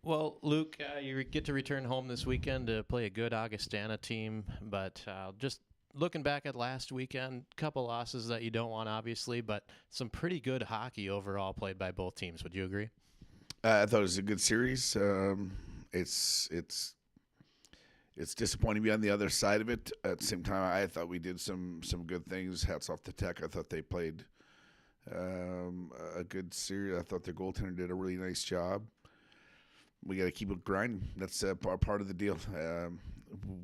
Well, Luke, you get to return home this weekend to play a good Augustana team, but just looking back at last weekend, couple losses that you don't want, obviously, but some pretty good hockey overall played by both teams. Would you agree? I thought it was a good series. It's it's it's disappointing to be on the other side of it. At the same time, I thought we did some good things. Hats off to Tech. I thought they played a good series. I thought their goaltender did a really nice job. We got to keep it grinding. That's part of the deal.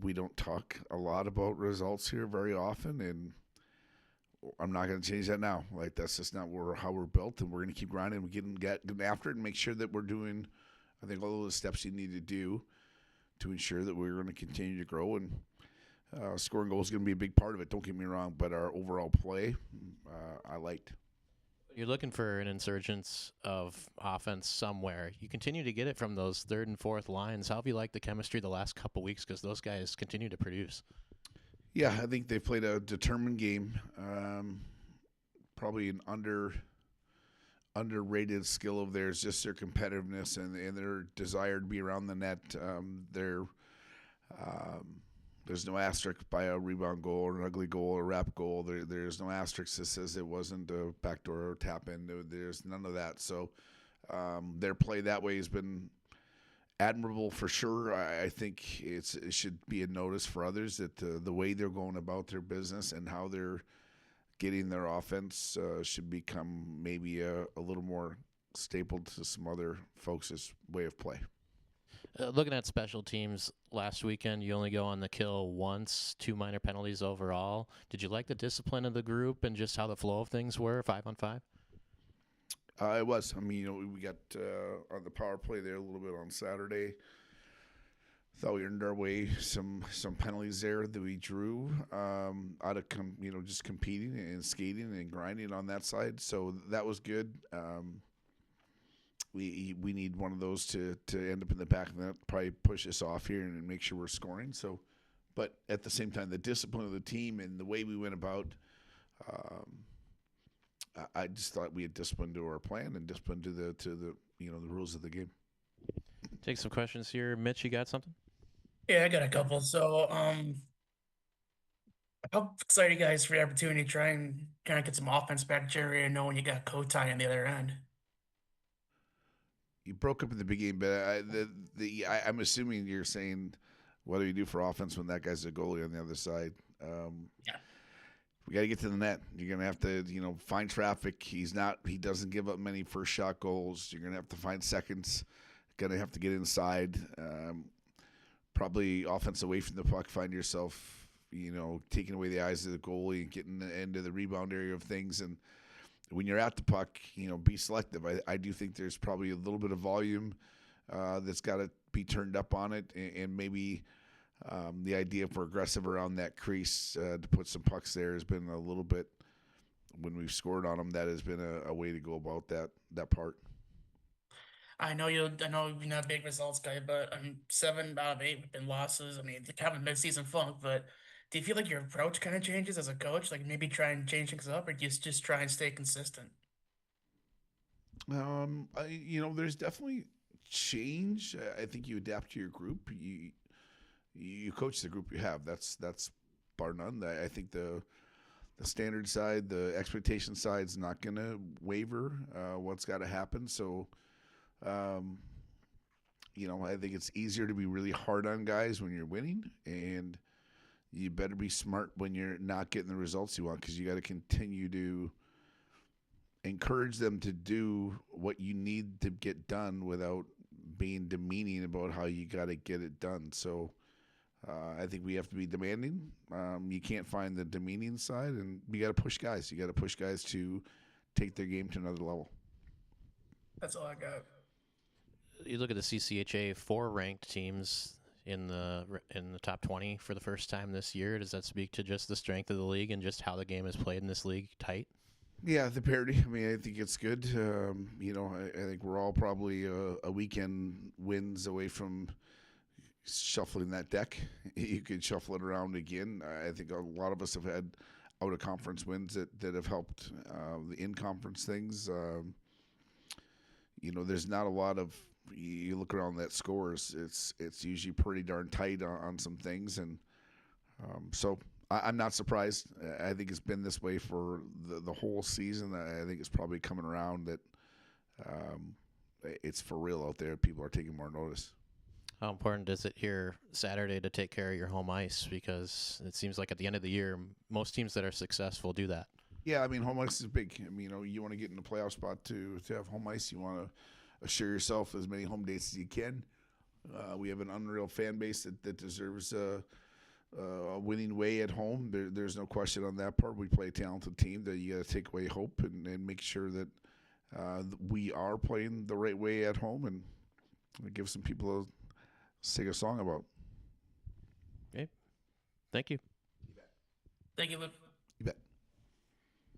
We don't talk a lot about results here very often, and I'm not going to change that now. Like that's just not how we're built, and we're going to keep grinding and getting after it and make sure that we're doing. I think all of the steps you need to do to ensure that we're going to continue to grow and scoring goals is going to be a big part of it. Don't get me wrong, but our overall play, I liked. You're looking for an insurgence of offense somewhere. You continue to get it from those third and fourth lines. How have you liked the chemistry the last couple weeks? Because those guys continue to produce. Yeah, I think they played a determined game. Probably an underrated skill of theirs, just their competitiveness and their desire to be around the net. Um, there's no asterisk by a rebound goal or an ugly goal or a wrap goal. There's no asterisk that says it wasn't a backdoor tap in. There's none of that. So their play that way has been admirable for sure. I think it should be a notice for others that the way they're going about their business and how they're getting their offense should become maybe a little more stapled to some other folks' way of play. Looking at special teams last weekend, you only go on the kill once, two minor penalties overall. Did you like the discipline of the group and just how the flow of things were 5-on-5? It was. I mean, we got on the power play there a little bit on Saturday. Thought we earned our way some penalties there that we drew out of just competing and skating and grinding on that side. So that was good. We need one of those to end up in the back of the net, probably push us off here and make sure we're scoring. So, but at the same time, the discipline of the team and the way we went about, um, I just thought we had discipline to our plan and discipline to the the rules of the game. Take some questions here. Mitch, you got something? Yeah, I got a couple. How excited you guys for the opportunity to try and kind of get some offense back, Jerry, and knowing you got Kotai on the other end? You broke up in the beginning, but I'm assuming you're saying what do you do for offense when that guy's a goalie on the other side? Yeah. We got to get to the net. You're gonna have to, find traffic. He doesn't give up many first shot goals. You're gonna have to find seconds. Gonna have to get inside. Probably offense away from the puck. Find yourself, taking away the eyes of the goalie and getting into the rebound area of things. And when you're at the puck, be selective. I do think there's probably a little bit of volume that's got to be turned up on it, and maybe the idea for aggressive around that crease to put some pucks there has been a little bit. When we've scored on them, that has been a way to go about that part. I know you're not a big results guy, but 7 out of 8 have been losses. I mean, they haven't been season funk, but do you feel like your approach kind of changes as a coach? Like maybe try and change things up, or do you just try and stay consistent? There's definitely change. I think you adapt to your group. You coach the group you have. That's bar none. I think the standard side, the expectation side is not going to waver. What's got to happen. So, um, I think it's easier to be really hard on guys when you're winning, and you better be smart when you're not getting the results you want because you got to continue to encourage them to do what you need to get done without being demeaning about how you got to get it done. So I think we have to be demanding. You can't find the demeaning side, and you got to push guys. You got to push guys to take their game to another level. That's all I got. You look at the CCHA, four ranked teams in the top 20 for the first time this year. Does that speak to just the strength of the league and just how the game is played in this league tight? Yeah, the parity. I mean, I think it's good. I think we're all probably a weekend wins away from shuffling that deck. You could shuffle it around again. I think a lot of us have had out of conference wins that have helped the in conference things. There's not a lot of you look around that scores, it's usually pretty darn tight on some things, and so I'm not surprised. I think it's been this way for the whole season. I think it's probably coming around that it's for real out there. People are taking more notice. How important is it here Saturday to take care of your home ice? Because it seems like at the end of the year, most teams that are successful do that. Yeah, I mean, home ice is big. I mean, you want to get in the playoff spot to have home ice. You want to assure yourself as many home dates as you can. We have an unreal fan base that deserves a winning way at home. There's no question on that part. We play a talented team that you got to take away hope and make sure that we are playing the right way at home and give some people sing a song about. Okay. Thank you. Thank you, Luke. You bet.